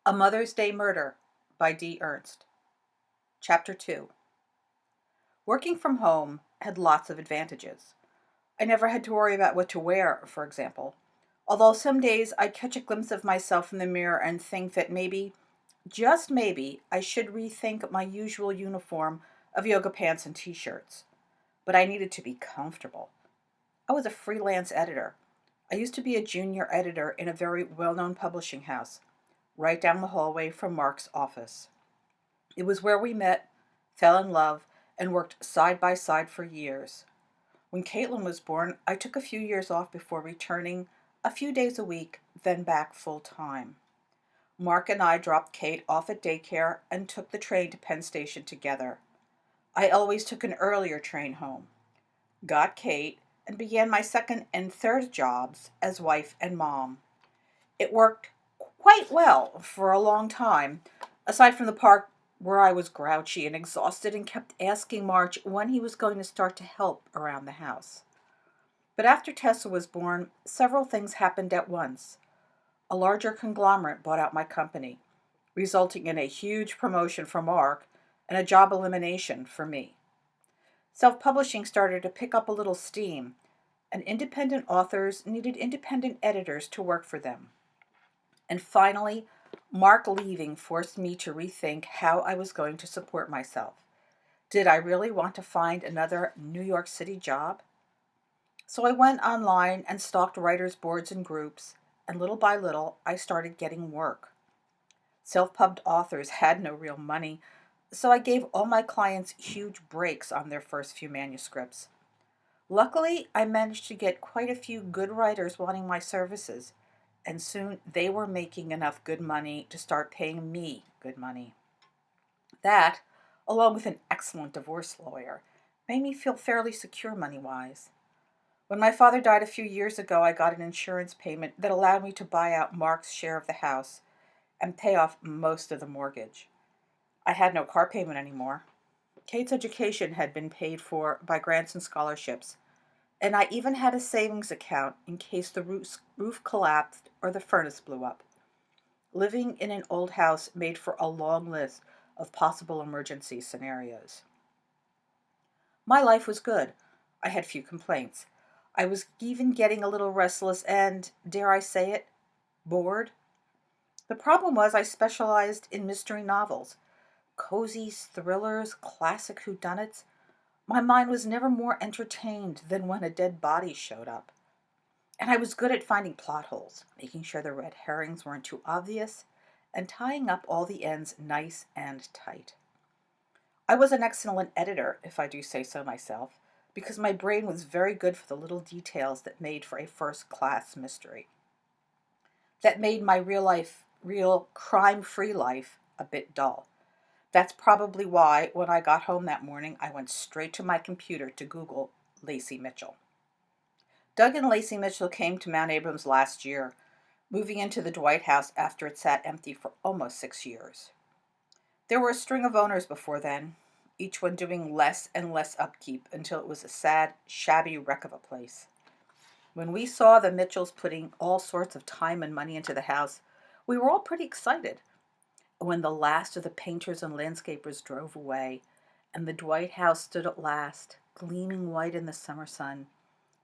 A Mother's Day Murder by D. Ernst. Chapter 2. Working from home had lots of advantages. I never had to worry about what to wear, for example, although some days I'd catch a glimpse of myself in the mirror and think that maybe, just maybe, I should rethink my usual uniform of yoga pants and t-shirts. But I needed to be comfortable. I was a freelance editor. I used to be a junior editor in a very well-known publishing house, right down the hallway from Mark's office. It was where we met, fell in love, and worked side by side for years. When Caitlin was born, I took a few years off before returning a few days a week, then back full time. Mark and I dropped Kate off at daycare and took the train to Penn Station together. I always took an earlier train home, got Kate, and began my second and third jobs as wife and mom. It worked quite well for a long time, aside from the part where I was grouchy and exhausted and kept asking March when he was going to start to help around the house. But after Tessa was born, several things happened at once. A larger conglomerate bought out my company, resulting in a huge promotion for Mark and a job elimination for me. Self-publishing started to pick up a little steam, and independent authors needed independent editors to work for them. And finally, Mark leaving forced me to rethink how I was going to support myself. Did I really want to find another New York City job? So I went online and stalked writers' boards and groups, and little by little, I started getting work. Self-pubbed authors had no real money, so I gave all my clients huge breaks on their first few manuscripts. Luckily, I managed to get quite a few good writers wanting my services, and soon they were making enough good money to start paying me good money. That, along with an excellent divorce lawyer, made me feel fairly secure money-wise. When my father died a few years ago, I got an insurance payment that allowed me to buy out Mark's share of the house and pay off most of the mortgage. I had no car payment anymore. Kate's education had been paid for by grants and scholarships, and I even had a savings account in case the roof collapsed or the furnace blew up. Living in an old house made for a long list of possible emergency scenarios. My life was good. I had few complaints. I was even getting a little restless and, dare I say it, bored. The problem was I specialized in mystery novels, cozy thrillers, classic whodunits. My mind was never more entertained than when a dead body showed up. And I was good at finding plot holes, making sure the red herrings weren't too obvious, and tying up all the ends nice and tight. I was an excellent editor, if I do say so myself, because my brain was very good for the little details that made for a first-class mystery. That made my real crime-free life a bit dull. That's probably why, when I got home that morning, I went straight to my computer to Google Lacey Mitchell. Doug and Lacey Mitchell came to Mount Abrams last year, moving into the Dwight house after it sat empty for almost 6 years. There were a string of owners before then, each one doing less and less upkeep until it was a sad, shabby wreck of a place. When we saw the Mitchells putting all sorts of time and money into the house, we were all pretty excited. When the last of the painters and landscapers drove away, and the Dwight house stood at last, gleaming white in the summer sun,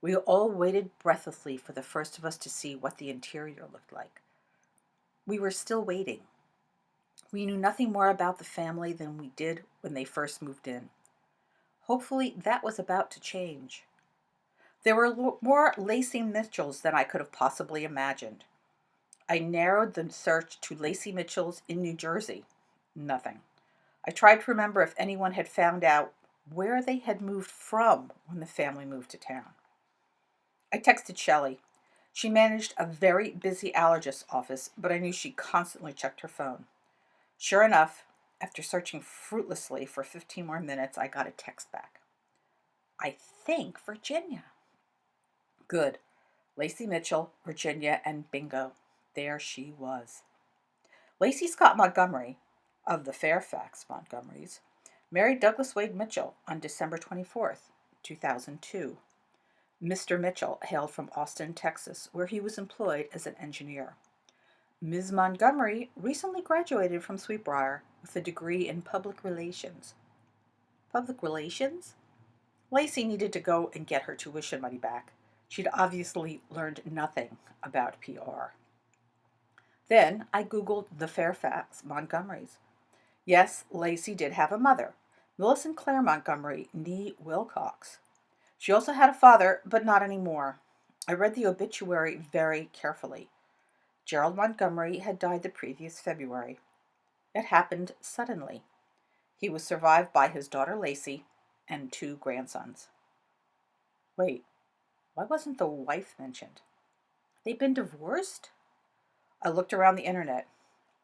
we all waited breathlessly for the first of us to see what the interior looked like. We were still waiting. We knew nothing more about the family than we did when they first moved in. Hopefully, that was about to change. There were more Lacey Mitchells than I could have possibly imagined. I narrowed the search to Lacey Mitchell's in New Jersey. Nothing. I tried to remember if anyone had found out where they had moved from when the family moved to town. I texted Shelley. She managed a very busy allergist's office, but I knew she constantly checked her phone. Sure enough, after searching fruitlessly for 15 more minutes, I got a text back. I think Virginia. Good. Lacey Mitchell, Virginia, and bingo. There she was. Lacey Scott Montgomery, of the Fairfax Montgomerys, married Douglas Wade Mitchell on December 24th, 2002. Mr. Mitchell hailed from Austin, Texas, where he was employed as an engineer. Ms. Montgomery recently graduated from Sweetbriar with a degree in public relations. Public relations? Lacey needed to go and get her tuition money back. She'd obviously learned nothing about PR. Then I Googled the Fairfax Montgomerys. Yes, Lacey did have a mother, Millicent Clare Montgomery, née Wilcox. She also had a father, but not anymore. I read the obituary very carefully. Gerald Montgomery had died the previous February. It happened suddenly. He was survived by his daughter Lacey and two grandsons. Wait, why wasn't the wife mentioned? They'd been divorced? I looked around the internet.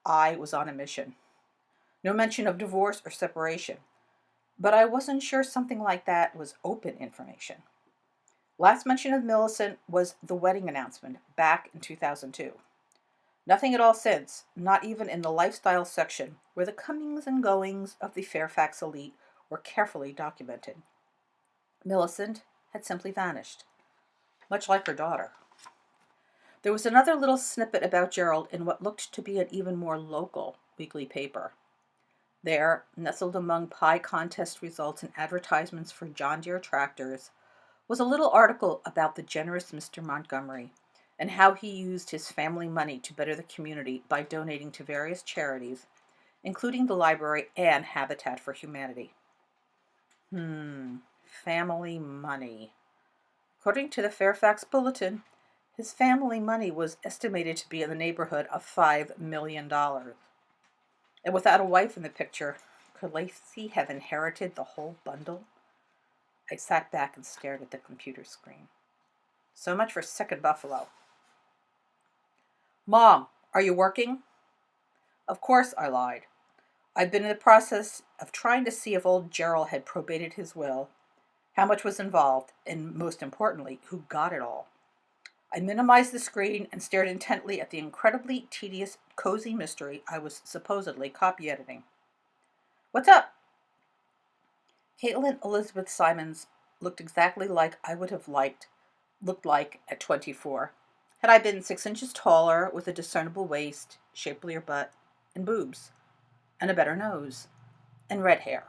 I was on a mission. No mention of divorce or separation. But I wasn't sure something like that was open information. Last mention of Millicent was the wedding announcement back in 2002. Nothing at all since, not even in the lifestyle section where the comings and goings of the Fairfax elite were carefully documented. Millicent had simply vanished, much like her daughter. There was another little snippet about Gerald in what looked to be an even more local weekly paper. There, nestled among pie contest results and advertisements for John Deere tractors, was a little article about the generous Mr. Montgomery and how he used his family money to better the community by donating to various charities, including the library and Habitat for Humanity. Family money. According to the Fairfax Bulletin, his family money was estimated to be in the neighborhood of $5 million. And without a wife in the picture, could Lacey have inherited the whole bundle? I sat back and stared at the computer screen. So much for Second Buffalo. Mom, are you working? Of course, I lied. I've been in the process of trying to see if old Gerald had probated his will, how much was involved, and most importantly, who got it all. I minimized the screen and stared intently at the incredibly tedious, cozy mystery I was supposedly copy editing. What's up? Caitlin Elizabeth Simons looked exactly like I would have looked like at 24, had I been 6 inches taller with a discernible waist, shapelier butt, and boobs, and a better nose, and red hair.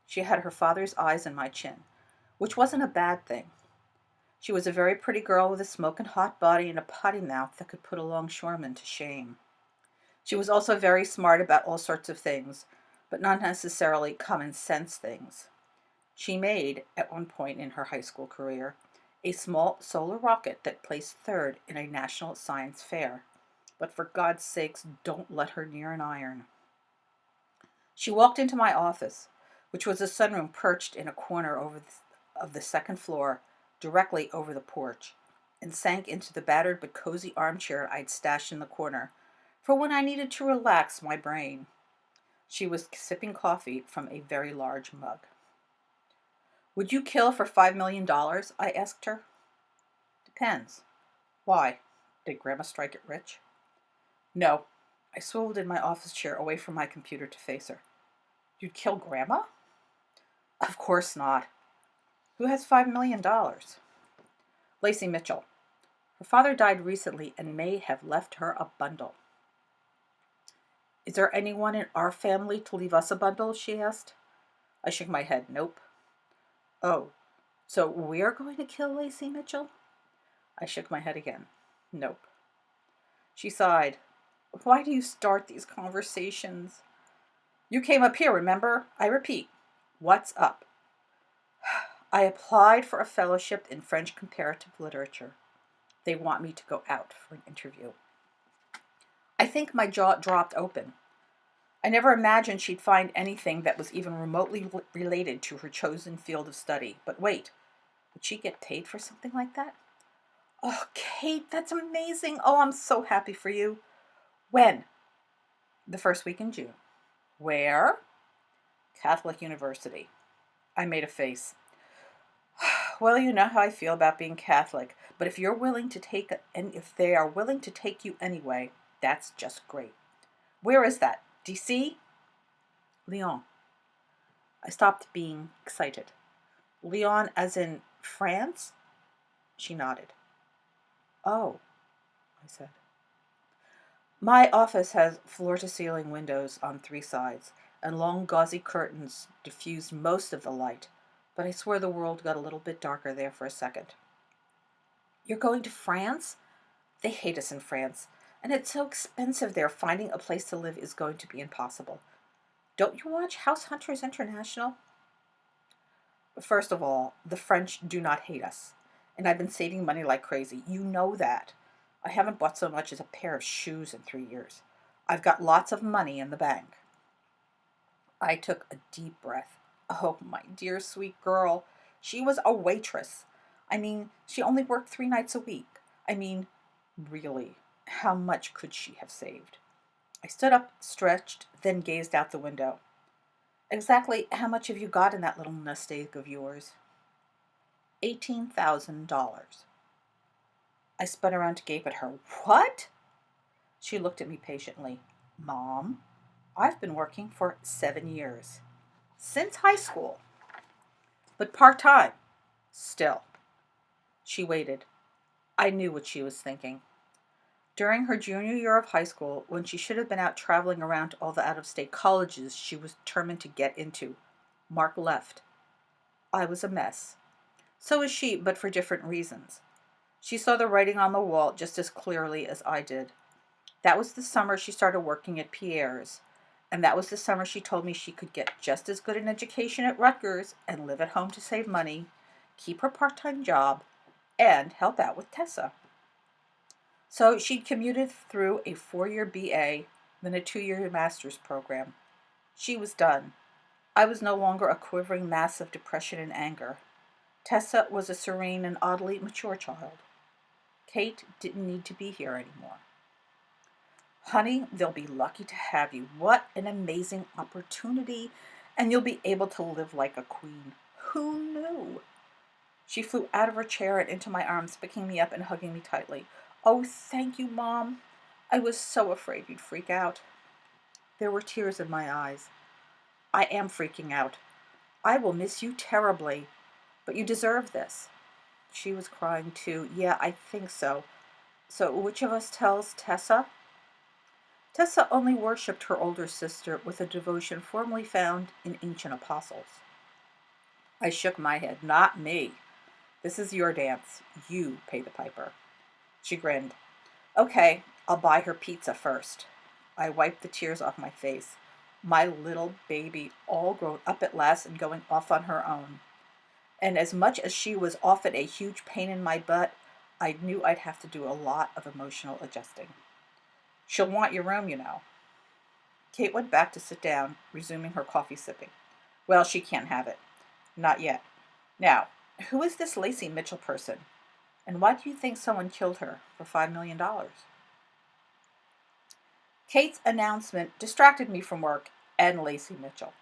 She had her father's eyes and my chin, which wasn't a bad thing. She was a very pretty girl with a smoking hot body and a potty mouth that could put a longshoreman to shame. She was also very smart about all sorts of things, but not necessarily common sense things. She made, at one point in her high school career, a small solar rocket that placed third in a national science fair. But for God's sakes, don't let her near an iron. She walked into my office, which was a sunroom perched in a corner of the second floor, directly over the porch, and sank into the battered but cozy armchair I'd stashed in the corner for when I needed to relax my brain. She was sipping coffee from a very large mug. Would you kill for $5 million? I asked her. Depends. Why? Did Grandma strike it rich? No. I swiveled in my office chair away from my computer to face her. You'd kill Grandma? Of course not. Who has $5 million? Lacey Mitchell. Her father died recently and may have left her a bundle. Is there anyone in our family to leave us a bundle? She asked. I shook my head. Nope. Oh, so we're going to kill Lacey Mitchell? I shook my head again. Nope. She sighed. Why do you start these conversations? You came up here, remember? I repeat, what's up? I applied for a fellowship in French comparative literature. They want me to go out for an interview. I think my jaw dropped open. I never imagined she'd find anything that was even remotely related to her chosen field of study. But wait, would she get paid for something like that? Oh, Kate, that's amazing. Oh, I'm so happy for you. When? The first week in June. Where? Catholic University. I made a face. Well, you know how I feel about being Catholic, but if you're willing to and if they are willing to take you anyway, that's just great. Where is that? DC? Lyon. I stopped being excited. Lyon as in France? She nodded. Oh, I said. My office has floor-to-ceiling windows on three sides, and long gauzy curtains diffused most of the light, but I swear the world got a little bit darker there for a second. You're going to France? They hate us in France, and it's so expensive there. Finding a place to live is going to be impossible. Don't you watch House Hunters International? First of all, the French do not hate us, and I've been saving money like crazy. You know that. I haven't bought so much as a pair of shoes in 3 years. I've got lots of money in the bank. I took a deep breath. Oh, my dear sweet girl. She was a waitress. I mean, she only worked 3 nights a week. I mean, really, how much could she have saved? I stood up, stretched, then gazed out the window. Exactly how much have you got in that little nest egg of yours? $18,000. I spun around to gape at her. What? She looked at me patiently. Mom, I've been working for 7 years. Since high school. But part-time. Still. She waited. I knew what she was thinking. During her junior year of high school, when she should have been out traveling around to all the out-of-state colleges she was determined to get into, Mark left. I was a mess. So was she, but for different reasons. She saw the writing on the wall just as clearly as I did. That was the summer she started working at Pierre's, and that was the summer she told me she could get just as good an education at Rutgers and live at home to save money, keep her part-time job, and help out with Tessa. So she'd commuted through a 4-year BA, then a 2-year master's program. She was done. I was no longer a quivering mass of depression and anger. Tessa was a serene and oddly mature child. Kate didn't need to be here anymore. Honey, they'll be lucky to have you. What an amazing opportunity. And you'll be able to live like a queen. Who knew? She flew out of her chair and into my arms, picking me up and hugging me tightly. Oh, thank you, Mom. I was so afraid you'd freak out. There were tears in my eyes. I am freaking out. I will miss you terribly, but you deserve this. She was crying too. Yeah, I think so. So which of us tells Tessa? Tessa only worshipped her older sister with a devotion formerly found in ancient apostles. I shook my head. Not me. This is your dance. You pay the piper. She grinned. Okay, I'll buy her pizza first. I wiped the tears off my face. My little baby, all grown up at last and going off on her own. And as much as she was often a huge pain in my butt, I knew I'd have to do a lot of emotional adjusting. She'll want your room, you know. Kate went back to sit down, resuming her coffee sipping. Well, she can't have it. Not yet. Now, who is this Lacey Mitchell person? And why do you think someone killed her for $5 million? Kate's announcement distracted me from work and Lacey Mitchell.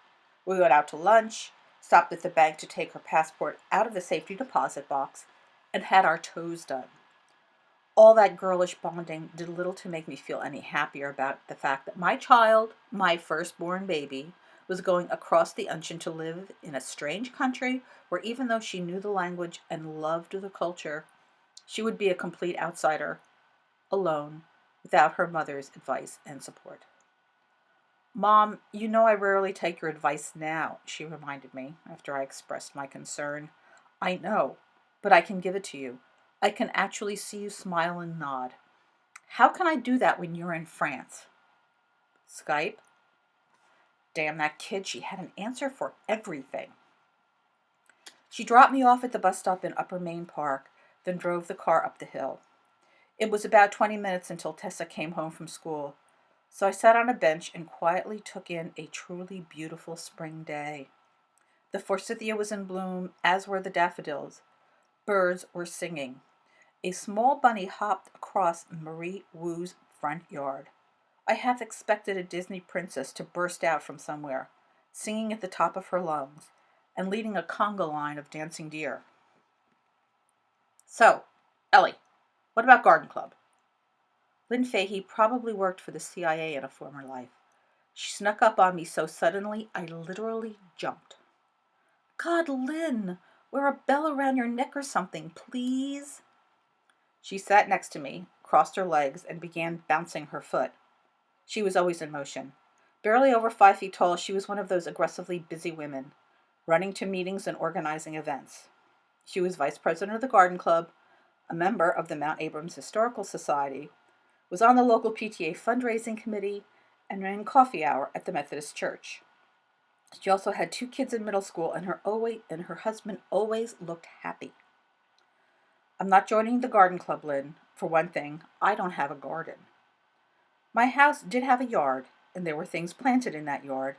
We went out to lunch, stopped at the bank to take her passport out of the safety deposit box, and had our toes done. All that girlish bonding did little to make me feel any happier about the fact that my child, my firstborn baby, was going across the ocean to live in a strange country where even though she knew the language and loved the culture, she would be a complete outsider, alone, without her mother's advice and support. Mom, you know I rarely take your advice now, she reminded me after I expressed my concern. I know, but I can give it to you. I can actually see you smile and nod. How can I do that when you're in France? Skype? Damn that kid, she had an answer for everything. She dropped me off at the bus stop in Upper Main Park, then drove the car up the hill. It was about 20 minutes until Tessa came home from school, so I sat on a bench and quietly took in a truly beautiful spring day. The forsythia was in bloom, as were the daffodils. Birds were singing. A small bunny hopped across Marie Wu's front yard. I half expected a Disney princess to burst out from somewhere, singing at the top of her lungs, and leading a conga line of dancing deer. So, Ellie, what about Garden Club? Lynn Fahey probably worked for the CIA in a former life. She snuck up on me so suddenly I literally jumped. God, Lynn, wear a bell around your neck or something, please. She sat next to me, crossed her legs, and began bouncing her foot. She was always in motion. Barely over 5 feet tall, she was one of those aggressively busy women, running to meetings and organizing events. She was vice president of the garden club, a member of the Mount Abrams Historical Society, was on the local PTA fundraising committee, and ran coffee hour at the Methodist Church. She also had 2 kids in middle school, and her husband always looked happy. I'm not joining the garden club, Lynn. For one thing, I don't have a garden. My house did have a yard, and there were things planted in that yard,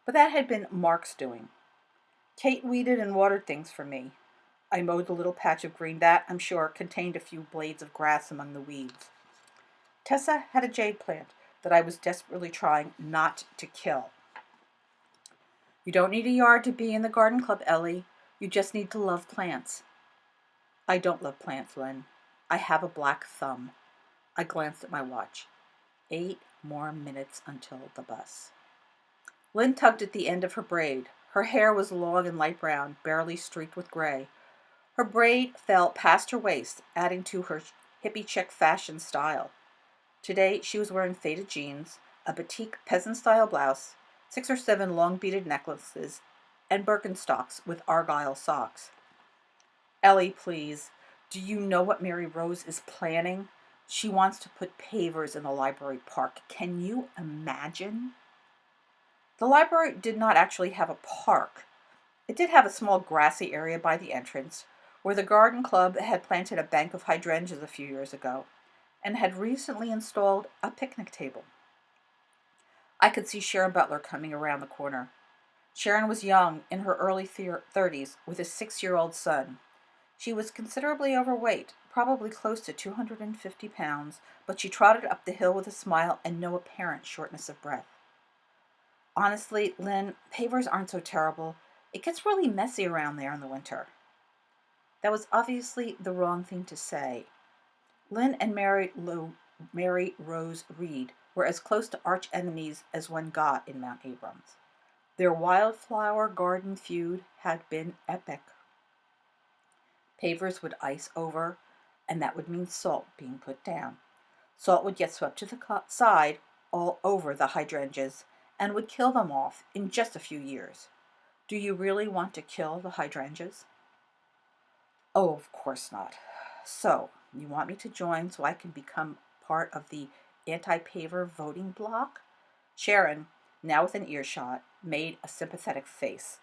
but that had been Mark's doing. Kate weeded and watered things for me. I mowed the little patch of green that, I'm sure, contained a few blades of grass among the weeds. Tessa had a jade plant that I was desperately trying not to kill. You don't need a yard to be in the garden club, Ellie. You just need to love plants. I don't love plants, Lynn. I have a black thumb. I glanced at my watch. 8 more minutes until the bus. Lynn tugged at the end of her braid. Her hair was long and light brown, barely streaked with gray. Her braid fell past her waist, adding to her hippie chic fashion style. Today she was wearing faded jeans, a batik peasant-style blouse, 6 or 7 long beaded necklaces, and Birkenstocks with argyle socks. Ellie, please, do you know what Mary Rose is planning? She wants to put pavers in the library park. Can you imagine? The library did not actually have a park. It did have a small grassy area by the entrance, where the garden club had planted a bank of hydrangeas a few years ago, and had recently installed a picnic table. I could see Sharon Butler coming around the corner. Sharon was young, in her early 30s, with a 6-year-old son. She was considerably overweight, probably close to 250 pounds, but she trotted up the hill with a smile and no apparent shortness of breath. Honestly, Lynn, pavers aren't so terrible. It gets really messy around there in the winter. That was obviously the wrong thing to say. Lynn and Mary Rose Reed were as close to arch enemies as one got in Mount Abrams. Their wildflower garden feud had been epic. Pavers would ice over, and that would mean salt being put down. Salt would get swept to the side all over the hydrangeas and would kill them off in just a few years. Do you really want to kill the hydrangeas? Oh, of course not. So, you want me to join so I can become part of the anti-paver voting bloc? Sharon, now within earshot, made a sympathetic face.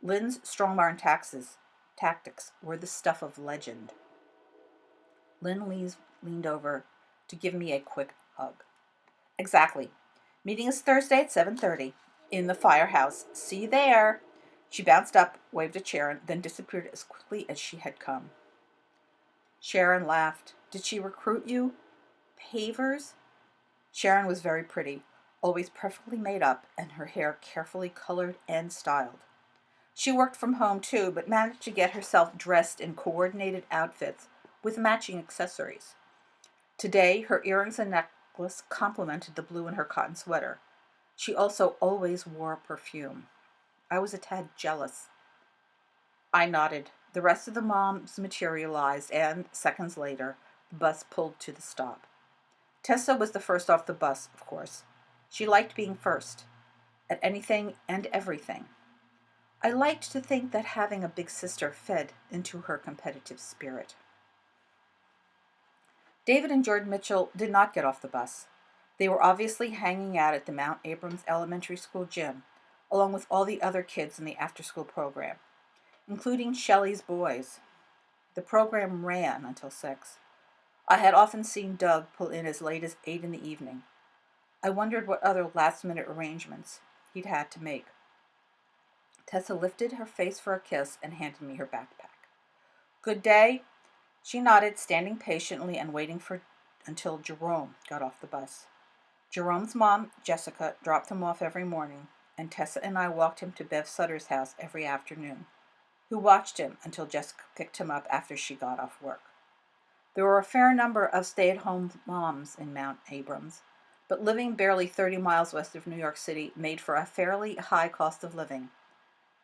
Lynn's strong-arm tactics were the stuff of legend. Lynn leaned over to give me a quick hug. Exactly. Meeting is Thursday at 7:30 in the firehouse. See you there. She bounced up, waved at Sharon, then disappeared as quickly as she had come. Sharon laughed. Did she recruit you? Pavers? Sharon was very pretty, always perfectly made up, and her hair carefully colored and styled. She worked from home too, but managed to get herself dressed in coordinated outfits with matching accessories. Today, her earrings and necklace complemented the blue in her cotton sweater. She also always wore perfume. I was a tad jealous. I nodded. The rest of the moms materialized, and, seconds later, the bus pulled to the stop. Tessa was the first off the bus, of course. She liked being first, at anything and everything. I liked to think that having a big sister fed into her competitive spirit. David and Jordan Mitchell did not get off the bus. They were obviously hanging out at the Mount Abrams Elementary School gym, along with all the other kids in the after-school program, including Shelley's boys. The program ran until 6. I had often seen Doug pull in as late as 8 in the evening. I wondered what other last-minute arrangements he'd had to make. Tessa lifted her face for a kiss and handed me her backpack. Good day? She nodded, standing patiently and waiting until Jerome got off the bus. Jerome's mom, Jessica, dropped him off every morning, and Tessa and I walked him to Bev Sutter's house every afternoon, who watched him until Jessica picked him up after she got off work. There were a fair number of stay-at-home moms in Mount Abrams, but living barely 30 miles west of New York City made for a fairly high cost of living,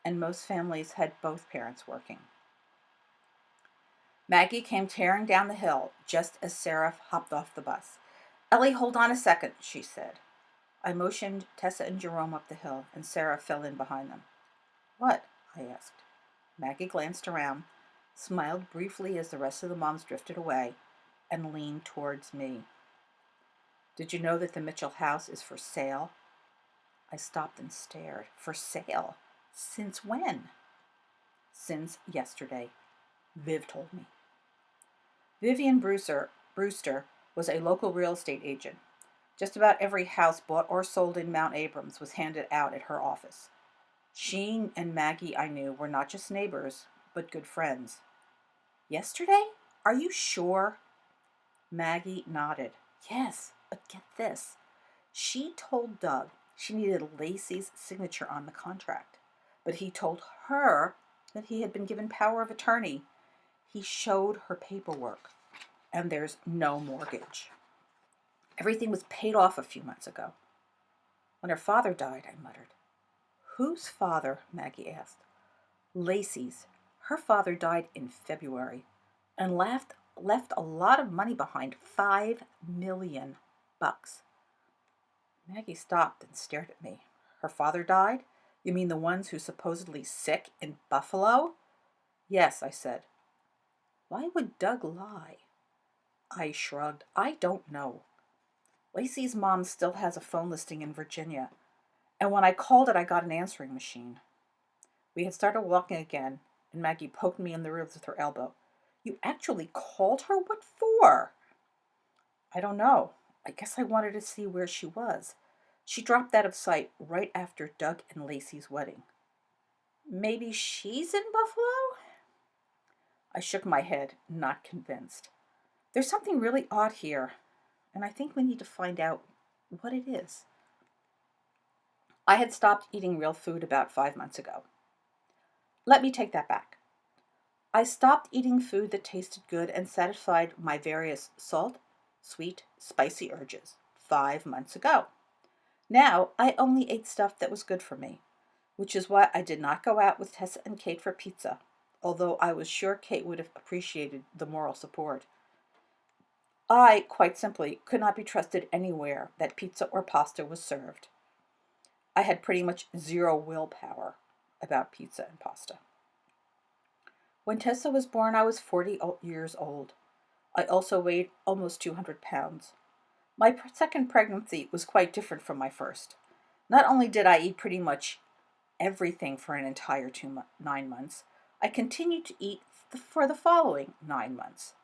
and most families had both parents working. Maggie came tearing down the hill just as Sarah hopped off the bus. Ellie, hold on a second, she said. I motioned Tessa and Jerome up the hill, and Sarah fell in behind them. "What?" I asked. Maggie glanced around, smiled briefly as the rest of the moms drifted away, and leaned towards me. "Did you know that the Mitchell house is for sale?" I stopped and stared. "For sale? Since when?" "Since yesterday," Viv told me. Vivian Brewster was a local real estate agent. Just about every house bought or sold in Mount Abrams was handed out at her office. She and Maggie, I knew, were not just neighbors, but good friends. "Yesterday? Are you sure?" Maggie nodded. "Yes, but get this. She told Doug she needed Lacey's signature on the contract, but he told her that he had been given power of attorney. He showed her paperwork, and there's no mortgage. Everything was paid off a few months ago." "When her father died," I muttered. "Whose father?" Maggie asked. "Lacey's. Her father died in February and left a lot of money behind, $5 million. Maggie stopped and stared at me. "Her father died? You mean the ones who supposedly sick in Buffalo?" "Yes," I said. "Why would Doug lie?" I shrugged. "I don't know. Lacey's mom still has a phone listing in Virginia, and when I called it, I got an answering machine." We had started walking again, and Maggie poked me in the ribs with her elbow. "You actually called her? What for?" "I don't know. I guess I wanted to see where she was. She dropped out of sight right after Doug and Lacey's wedding." "Maybe she's in Buffalo?" I shook my head, not convinced. "There's something really odd here, and I think we need to find out what it is." I had stopped eating real food about 5 months ago. Let me take that back. I stopped eating food that tasted good and satisfied my various salt, sweet, spicy urges 5 months ago. Now I only ate stuff that was good for me, which is why I did not go out with Tessa and Kate for pizza, although I was sure Kate would have appreciated the moral support. I, quite simply, could not be trusted anywhere that pizza or pasta was served. I had pretty much zero willpower about pizza and pasta. When Tessa was born, I was 40 years old. I also weighed almost 200 pounds. My second pregnancy was quite different from my first. Not only did I eat pretty much everything for an entire 9 months, I continued to eat for the following 9 months.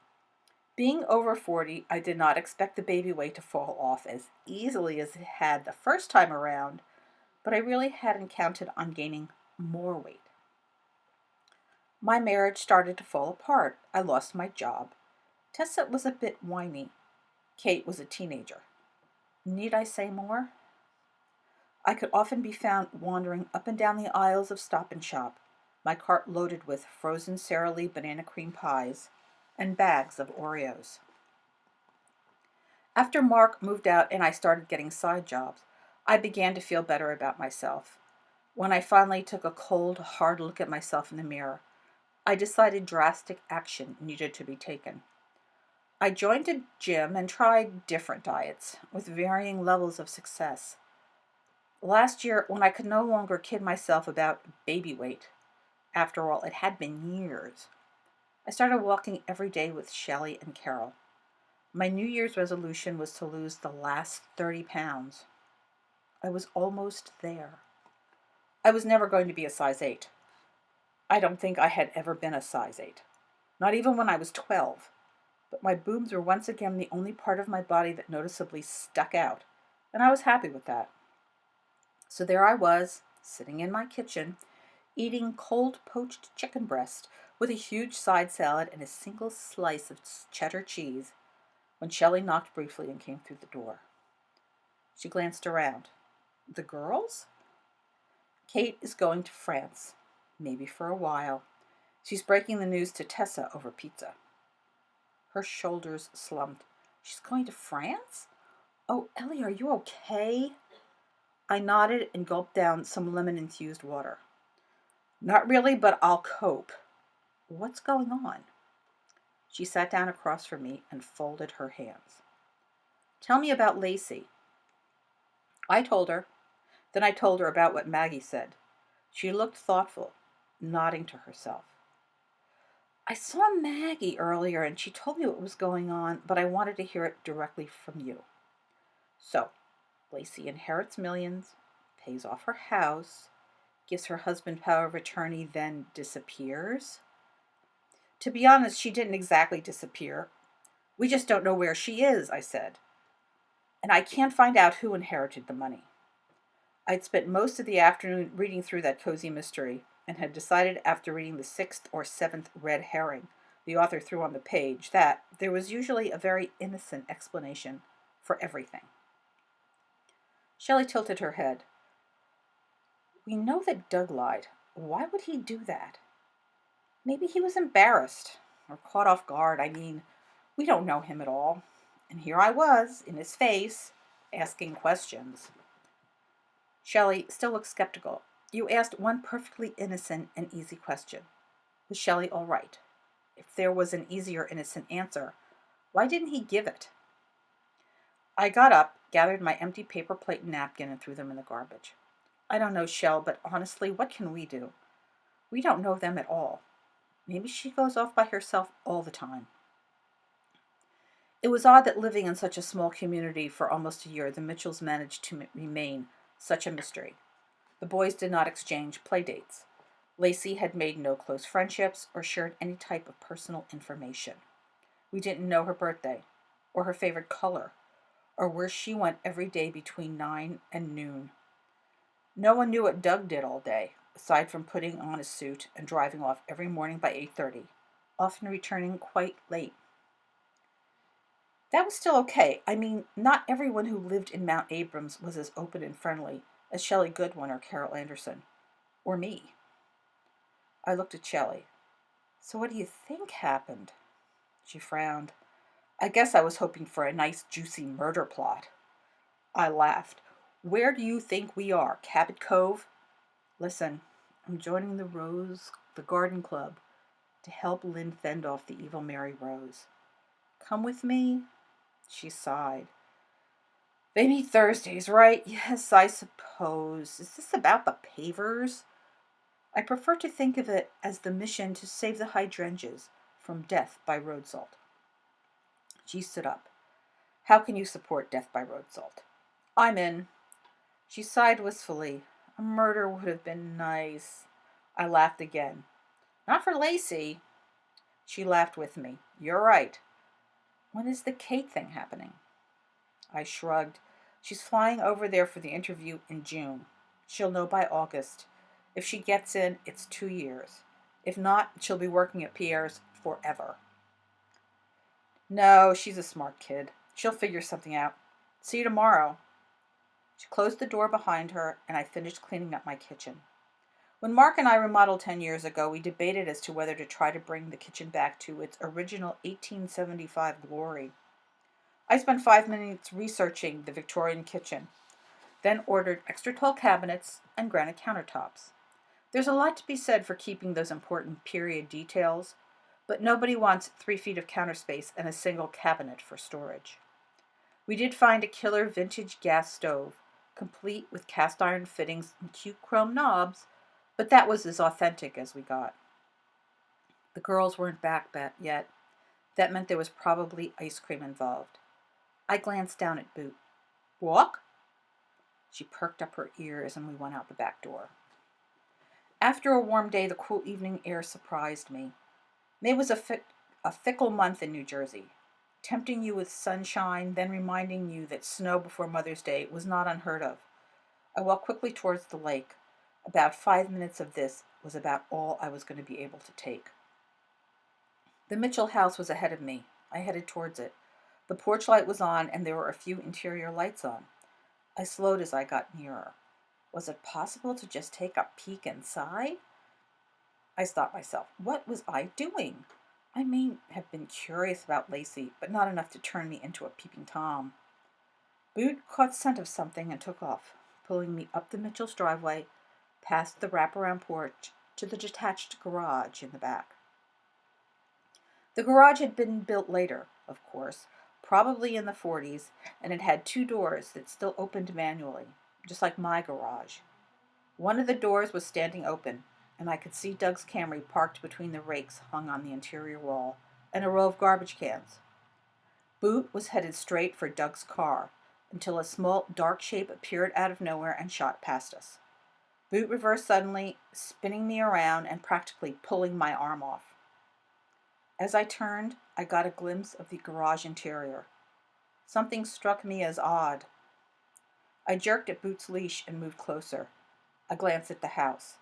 Being over 40, I did not expect the baby weight to fall off as easily as it had the first time around, but I really hadn't counted on gaining more weight. My marriage started to fall apart. I lost my job. Tessa was a bit whiny. Kate was a teenager. Need I say more? I could often be found wandering up and down the aisles of Stop and Shop, my cart loaded with frozen Sara Lee banana cream pies and bags of Oreos. After Mark moved out and I started getting side jobs, I began to feel better about myself. When I finally took a cold, hard look at myself in the mirror, I decided drastic action needed to be taken. I joined a gym and tried different diets with varying levels of success. Last year, when I could no longer kid myself about baby weight, after all, it had been years, I started walking every day with Shelley and Carol. My New Year's resolution was to lose the last 30 pounds. I was almost there. I was never going to be a size 8. I don't think I had ever been a size 8, not even when I was 12. But my boobs were once again the only part of my body that noticeably stuck out, and I was happy with that. So there I was, sitting in my kitchen, eating cold poached chicken breast with a huge side salad and a single slice of cheddar cheese, when Shelley knocked briefly and came through the door. She glanced around. "The girls?" "Kate is going to France, maybe for a while. She's breaking the news to Tessa over pizza." Her shoulders slumped. "She's going to France? Oh, Ellie, are you okay?" I nodded and gulped down some lemon-infused water. "Not really, but I'll cope." "What's going on?" She sat down across from me and folded her hands. "Tell me about Lacey." I told her. Then I told her about what Maggie said. She looked thoughtful, nodding to herself. I saw Maggie earlier and she told me what was going on, but I wanted to hear it directly from you. So, Lacey inherits millions, pays off her house, gives her husband power of attorney, then disappears. To be honest, she didn't exactly disappear. We just don't know where she is, I said. And I can't find out who inherited the money. I'd spent most of the afternoon reading through that cozy mystery and had decided after reading the sixth or seventh red herring the author threw on the page that there was usually a very innocent explanation for everything. Shelley tilted her head. We know that Doug lied. Why would he do that? Maybe he was embarrassed or caught off guard. I mean, we don't know him at all. And here I was, in his face, asking questions. Shelley still looked skeptical. You asked one perfectly innocent and easy question. Was Shelley all right? If there was an easier innocent answer, why didn't he give it? I got up, gathered my empty paper plate and napkin, and threw them in the garbage. I don't know, Shell, but honestly, what can we do? We don't know them at all. Maybe she goes off by herself all the time. It was odd that living in such a small community for almost a year, the Mitchells managed to remain such a mystery. The boys did not exchange play dates. Lacey had made no close friendships or shared any type of personal information. We didn't know her birthday, or her favorite color, or where she went every day between 9 and noon. No one knew what Doug did all day, aside from putting on a suit and driving off every morning by 8:30, often returning quite late. That was still okay. I mean, not everyone who lived in Mount Abrams was as open and friendly as Shelley Goodwin or Carol Anderson, or me. I looked at Shelley. So what do you think happened? She frowned. I guess I was hoping for a nice, juicy murder plot. I laughed. Where do you think we are? Cabot Cove? Listen, I'm joining the garden club, to help Lynn fend off the evil Mary Rose. Come with me? She sighed. They meet Thursdays, right? Yes, I suppose. Is this about the pavers? I prefer to think of it as the mission to save the hydrangeas from death by road salt. She stood up. How can you support death by road salt? I'm in. She sighed wistfully. A murder would have been nice. I laughed again. Not for Lacey. She laughed with me. You're right. When is the Kate thing happening? I shrugged. She's flying over there for the interview in June. She'll know by August. If she gets in, it's 2 years. If not, she'll be working at Pierre's forever. No, she's a smart kid. She'll figure something out. See you tomorrow. She closed the door behind her, and I finished cleaning up my kitchen. When Mark and I remodeled 10 years ago, we debated as to whether to try to bring the kitchen back to its original 1875 glory. I spent 5 minutes researching the Victorian kitchen, then ordered extra tall cabinets and granite countertops. There's a lot to be said for keeping those important period details, but nobody wants 3 feet of counter space and a single cabinet for storage. We did find a killer vintage gas stove, complete with cast iron fittings and cute chrome knobs, but that was as authentic as we got. The girls weren't back yet. That meant there was probably ice cream involved. I glanced down at Boot. Walk? She perked up her ears and we went out the back door. After a warm day, the cool evening air surprised me. May was a fickle month in New Jersey, tempting you with sunshine, then reminding you that snow before Mother's Day was not unheard of. I walked quickly towards the lake. About 5 minutes of this was about all I was going to be able to take. The Mitchell house was ahead of me. I headed towards it. The porch light was on, and there were a few interior lights on. I slowed as I got nearer. Was it possible to just take a peek inside? I stopped myself. What was I doing? I may have been curious about Lacey, but not enough to turn me into a peeping Tom. Boot caught scent of something and took off, pulling me up the Mitchell's driveway, past the wraparound porch, to the detached garage in the back. The garage had been built later, of course, probably in the 40s, and it had two doors that still opened manually, just like my garage. One of the doors was standing open, and I could see Doug's Camry parked between the rakes hung on the interior wall and a row of garbage cans. Boot was headed straight for Doug's car until a small, dark shape appeared out of nowhere and shot past us. Boot reversed suddenly, spinning me around and practically pulling my arm off. As I turned, I got a glimpse of the garage interior. Something struck me as odd. I jerked at Boot's leash and moved closer. I glanced at the house.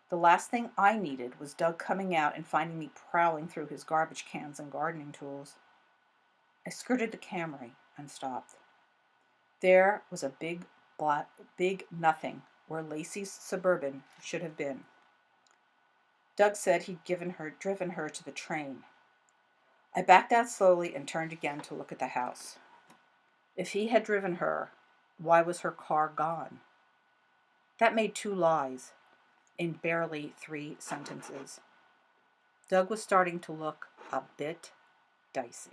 The last thing I needed was Doug coming out and finding me prowling through his garbage cans and gardening tools. I skirted the Camry and stopped. There was a big nothing where Lacey's Suburban should have been. Doug said he'd driven her to the train. I backed out slowly and turned again to look at the house. If he had driven her, why was her car gone? That made two lies in barely 3 sentences. Doug was starting to look a bit dicey.